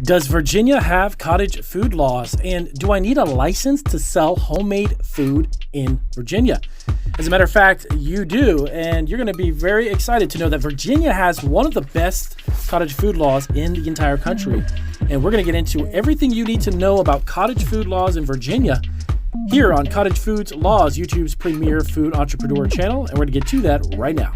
Does Virginia have cottage food laws? And do I need a license to sell homemade food in Virginia? As a matter of fact, you do, and you're going to be very excited to know that Virginia has one of the best cottage food laws in the entire country. And we're going to get into everything you need to know about cottage food laws in Virginia here on Cottage Foods Laws, YouTube's premier food entrepreneur channel, and we're going to get to that right now.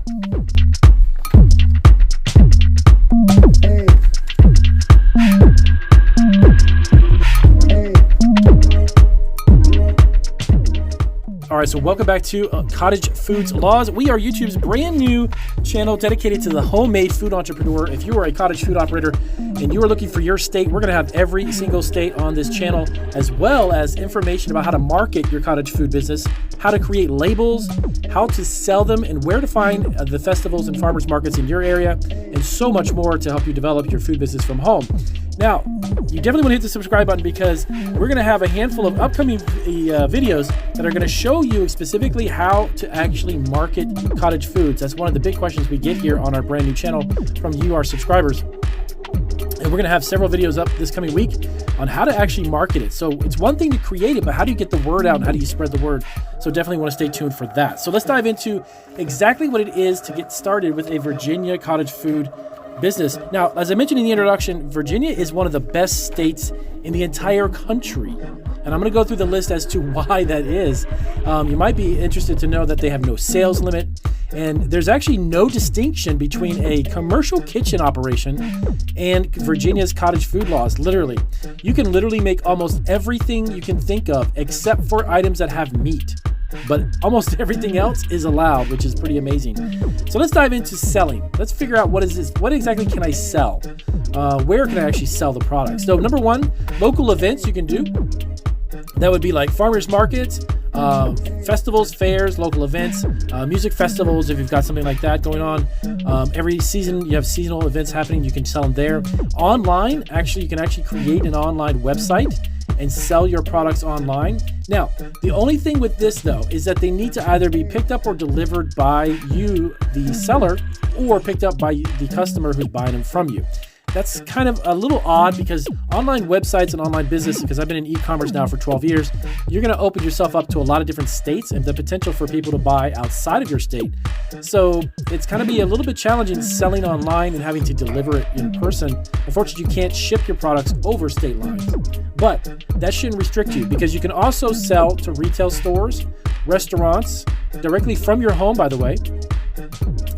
All right, so welcome back to Cottage Foods Laws. We are YouTube's brand new channel dedicated to the homemade food entrepreneur. If you are a cottage food operator and you are looking for your state, we're going to have every single state on this channel, as well as information about how to market your cottage food business, how to create labels, how to sell them, and where to find the festivals and farmers markets in your area, and so much more to help you develop your food business from home. Now, you definitely want to hit the subscribe button because we're going to have a handful of upcoming videos that are going to show you specifically how to actually market cottage foods. That's one of the big questions we get here on our brand new channel from you, our subscribers. And we're going to have several videos up this coming week on how to actually market it. So it's one thing to create it, but how do you get the word out and how do you spread the word? So definitely want to stay tuned for that. So let's dive into exactly what it is to get started with a Virginia cottage food business. Now, as I mentioned in the introduction, Virginia is one of the best states in the entire country. And I'm going to go through the list as to why that is. You might be interested to know that they have no sales limit. And there's actually no distinction between a commercial kitchen operation and Virginia's cottage food laws. Literally, you can literally make almost everything you can think of except for items that have meat. But almost everything else is allowed, which is pretty amazing. So let's dive into selling. Let's figure out what is this? What exactly can I sell? Where can I actually sell the product? So number one, local events you can do. That would be like farmers markets, festivals, fairs, local events, music festivals. If you've got something like that going on, every season you have seasonal events happening. You can sell them there. Online, actually, you can actually create an online website and sell your products online. Now, the only thing with this though is that they need to either be picked up or delivered by you, the seller, or picked up by the customer who's buying them from you. That's kind of a little odd because online websites and online business, because I've been in e-commerce now for 12 years, you're going to open yourself up to a lot of different states and the potential for people to buy outside of your state. So it's kind of be a little bit challenging selling online and having to deliver it in person. Unfortunately, you can't ship your products over state lines, but that shouldn't restrict you because you can also sell to retail stores, restaurants, directly from your home, by the way.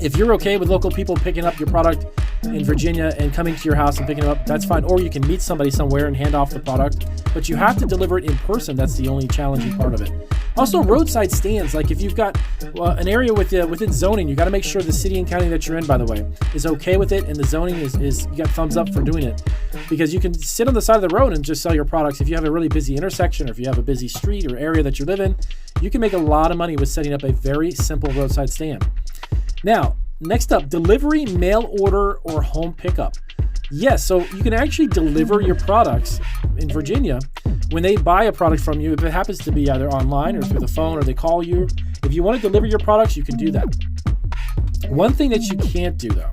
If you're okay with local people picking up your product in Virginia and coming to your house and picking it up, that's fine. Or you can meet somebody somewhere and hand off the product, but you have to deliver it in person. That's the only challenging part of it. Also, roadside stands, like if you've got an area within zoning, you got to make sure the city and county that you're in, by the way, is okay with it, and the zoning is you got thumbs up for doing it, because you can sit on the side of the road and just sell your products. If you have a really busy intersection or if you have a busy street or area that you live in, you can make a lot of money with setting up a very simple roadside stand. Now, next up, delivery, mail order, or home pickup. Yes, so you can actually deliver your products in Virginia when they buy a product from you. If it happens to be either online or through the phone or they call you, if you want to deliver your products, you can do that. One thing that you can't do though,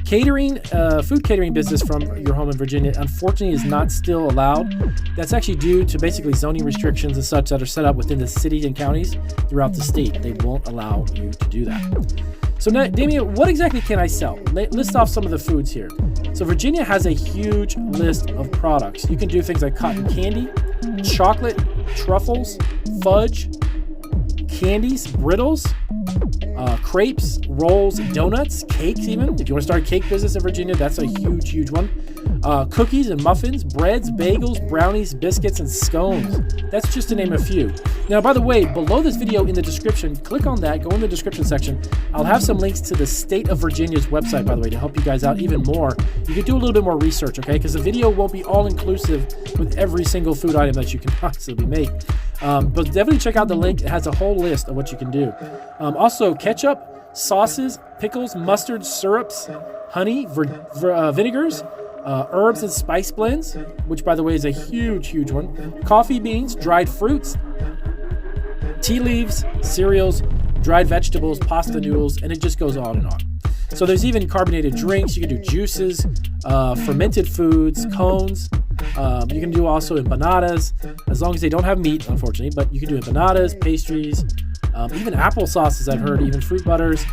catering, food catering business from your home in Virginia, unfortunately is not still allowed. That's actually due to basically zoning restrictions and such that are set up within the cities and counties throughout the state. They won't allow you to do that. So now, Damien, what exactly can I sell? List off some of the foods here. So Virginia has a huge list of products. You can do things like cotton candy, chocolate, truffles, fudge, candies, brittles, crepes, rolls, donuts, cakes even. If you want to start a cake business in Virginia, that's a huge, huge one. Cookies and muffins, breads, bagels, brownies, biscuits, and scones. That's just to name a few. Now, by the way, below this video in the description, click on that, go in the description section. I'll have some links to the state of Virginia's website, by the way, to help you guys out even more. You can do a little bit more research, okay? Because the video won't be all inclusive with every single food item that you can possibly make. But definitely check out the link. It has a whole list of what you can do. Also, ketchup, sauces, pickles, mustard, syrups, honey, vinegars, herbs and spice blends, which by the way is a huge, huge one. Coffee beans, dried fruits, tea leaves, cereals, dried vegetables, pasta noodles, and it just goes on and on. So there's even carbonated drinks. You can do juices, fermented foods, cones. You can do also empanadas, as long as they don't have meat, unfortunately. But you can do empanadas, pastries, even apple sauces, I've heard, even fruit butters,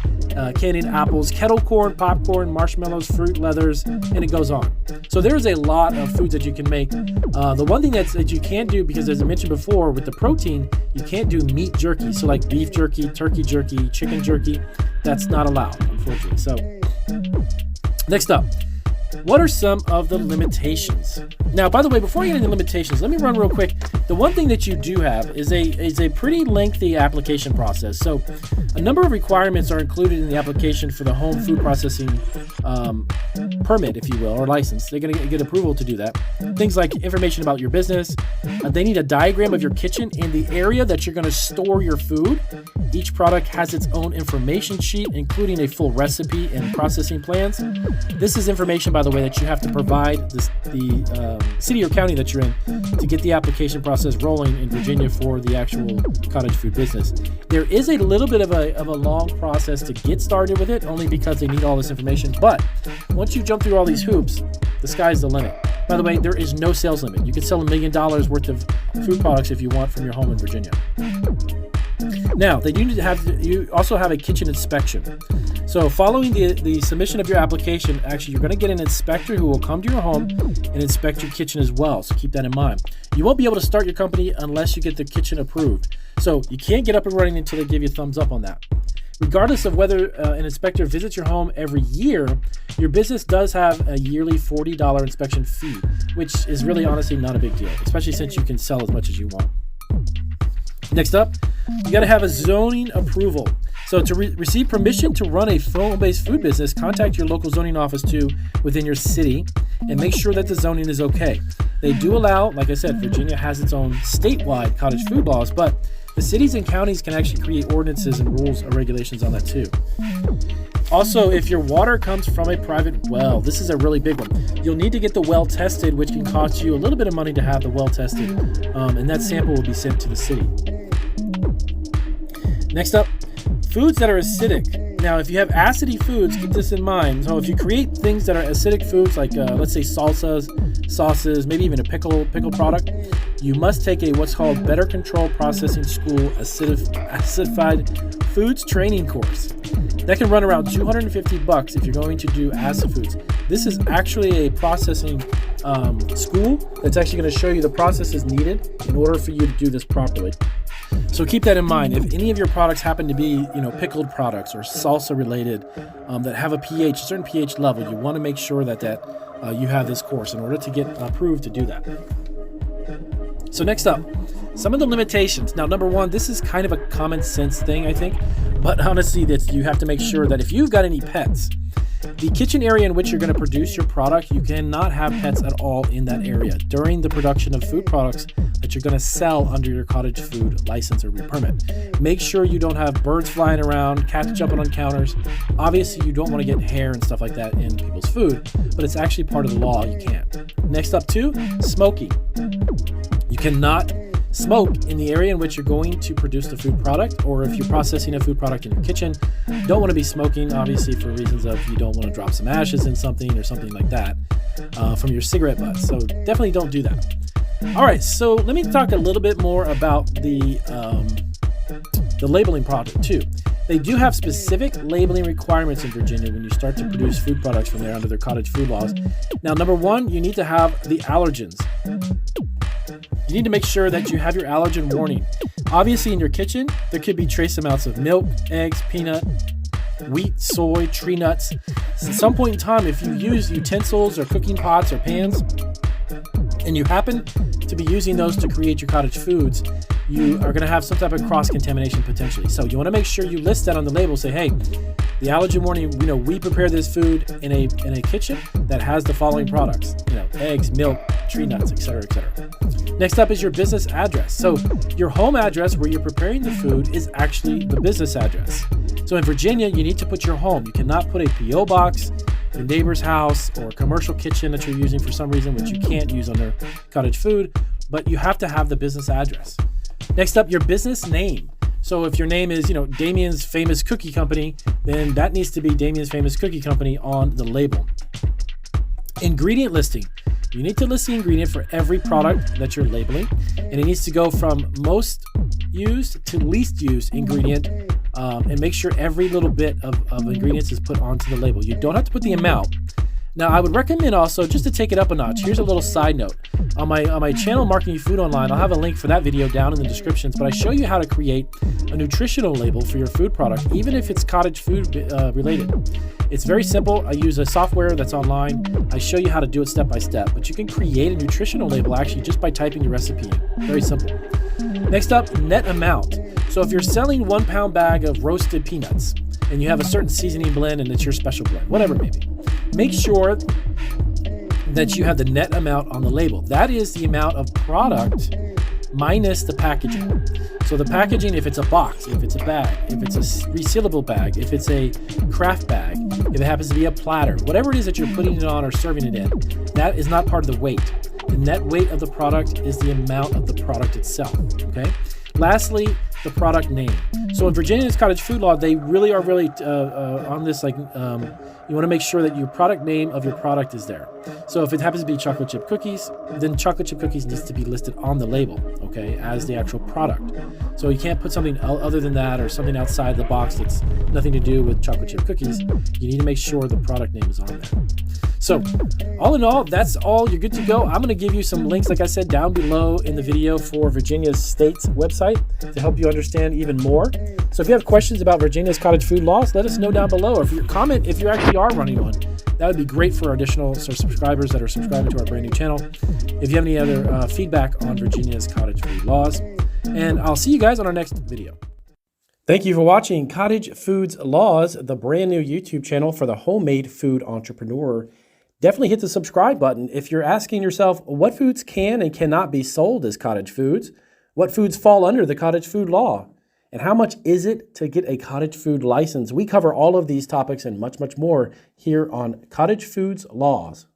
candied apples, kettle corn, popcorn, marshmallows, fruit leathers, and it goes on. So there's a lot of foods that you can make. The one thing that you can't do, because as I mentioned before, with the protein, you can't do meat jerky. So like beef jerky, turkey jerky, chicken jerky, that's not allowed, unfortunately. So next up, what are some of the limitations? Now, by the way, before I get into limitations, let me run real quick. The one thing that you do have is a pretty lengthy application process. So a number of requirements are included in the application for the home food processing permit, if you will, or license. They're going to get approval to do that. Things like information about your business. They need a diagram of your kitchen and the area that you're going to store your food. Each product has its own information sheet, including a full recipe and processing plans. This is information, by the way, that you have to provide the city or county that you're in to get the application process rolling in Virginia for the actual cottage food business. There is a little bit of a long process to get started with it, only because they need all this information. But once you jump through all these hoops, the sky's the limit. By the way, there is no sales limit. You can sell $1 million worth of food products if you want from your home in Virginia. Now, you also have a kitchen inspection. So following the submission of your application, actually, you're going to get an inspector who will come to your home and inspect your kitchen as well. So keep that in mind. You won't be able to start your company unless you get the kitchen approved. So you can't get up and running until they give you a thumbs up on that. Regardless of whether an inspector visits your home every year, your business does have a yearly $40 inspection fee, which is really honestly not a big deal, especially since you can sell as much as you want. Next up, you got to have a zoning approval. So to receive permission to run a home-based food business, contact your local zoning office within your city and make sure that the zoning is okay. They do allow, like I said, Virginia has its own statewide cottage food laws, but the cities and counties can actually create ordinances and rules or regulations on that too. Also, if your water comes from a private well, this is a really big one. You'll need to get the well tested, which can cost you a little bit of money to have the well tested, and that sample will be sent to the city. Next up, foods that are acidic. Now, if you have acidy foods, keep this in mind. So if you create things that are acidic foods, like let's say salsas, sauces, maybe even a pickle product, you must take what's called Better Control Processing School Acidified Foods Training course. That can run around $250 if you're going to do acid foods. This is actually a processing school that's actually going to show you the processes needed in order for you to do this properly. So keep that in mind. If any of your products happen to be, pickled products or salsa related that have a certain pH level, you want to make sure that you have this course in order to get approved to do that. So next up, some of the limitations. Now, number one, this is kind of a common sense thing, I think, but honestly, you have to make sure that if you've got any pets, the kitchen area in which you're going to produce your product, you cannot have pets at all in that area during the production of food products that you're going to sell under your cottage food license or your permit. Make sure you don't have birds flying around, cats jumping on counters. Obviously, you don't want to get hair and stuff like that in people's food, but it's actually part of the law. You can't. Next up, too, smoking. You cannot smoke in the area in which you're going to produce the food product, or if you're processing a food product in your kitchen, don't want to be smoking, obviously, for reasons of you don't want to drop some ashes in something or something like that from your cigarette butt. So definitely don't do that. All right, so let me talk a little bit more about the labeling project too. They do have specific labeling requirements in Virginia when you start to produce food products from there under their cottage food laws. Now, number one, you need to have the allergens. You need to make sure that you have your allergen warning. Obviously, in your kitchen, there could be trace amounts of milk, eggs, peanut, wheat, soy, tree nuts. So at some point in time, if you use utensils or cooking pots or pans, and you happen to be using those to create your cottage foods, you are going to have some type of cross-contamination potentially. So you want to make sure you list that on the label. Say, hey, the allergen warning, we prepare this food in a kitchen that has the following products, eggs, milk, tree nuts, etc., etc. Next up is your business address. So your home address where you're preparing the food is actually the business address. So in Virginia, you need to put your home. You cannot put a P.O. box, your neighbor's house, or commercial kitchen that you're using for some reason, which you can't use under cottage food, but you have to have the business address. Next up, your business name. So if your name is, Damien's Famous Cookie Company, then that needs to be Damien's Famous Cookie Company on the label. Ingredient listing. You need to list the ingredient for every product that you're labeling, and it needs to go from most used to least used ingredient, and make sure every little bit of ingredients is put onto the label. You don't have to put the amount. Now, I would recommend also, just to take it up a notch, here's a little side note. On my channel, Marketing Your Food Online, I'll have a link for that video down in the descriptions, but I show you how to create a nutritional label for your food product, even if it's cottage food related. It's very simple. I use a software that's online. I show you how to do it step by step, but you can create a nutritional label actually just by typing your recipe in. Very simple. Next up, net amount. So if you're selling 1 pound bag of roasted peanuts and you have a certain seasoning blend and it's your special blend, whatever it may be, make sure that you have the net amount on the label. That is the amount of product minus the packaging. So the packaging, if it's a box, if it's a bag, if it's a resealable bag, if it's a craft bag, if it happens to be a platter, whatever it is that you're putting it on or serving it in, that is not part of the weight. The net weight of the product is the amount of the product itself, okay? Lastly, the product name. So in Virginia's Cottage Food Law, they really are on this, you want to make sure that your product name of your product is there. So if it happens to be chocolate chip cookies, then chocolate chip cookies needs to be listed on the label, okay, as the actual product. So you can't put something other than that or something outside the box that's nothing to do with chocolate chip cookies. You need to make sure the product name is on there. So all in all, that's all. You're good to go. I'm going to give you some links, like I said, down below in the video for Virginia's state's website to help you understand even more. So if you have questions about Virginia's Cottage Food Laws, let us know down below. Or if you comment, if you actually are running one, that would be great for our additional subscribers that are subscribing to our brand new channel. If you have any other feedback on Virginia's Cottage Food Laws, and I'll see you guys on our next video. Thank you for watching Cottage Foods Laws, the brand new YouTube channel for the homemade food entrepreneur. Definitely hit the subscribe button if you're asking yourself what foods can and cannot be sold as cottage foods, what foods fall under the cottage food law, and how much is it to get a cottage food license. We cover all of these topics and much, much more here on Cottage Foods Laws.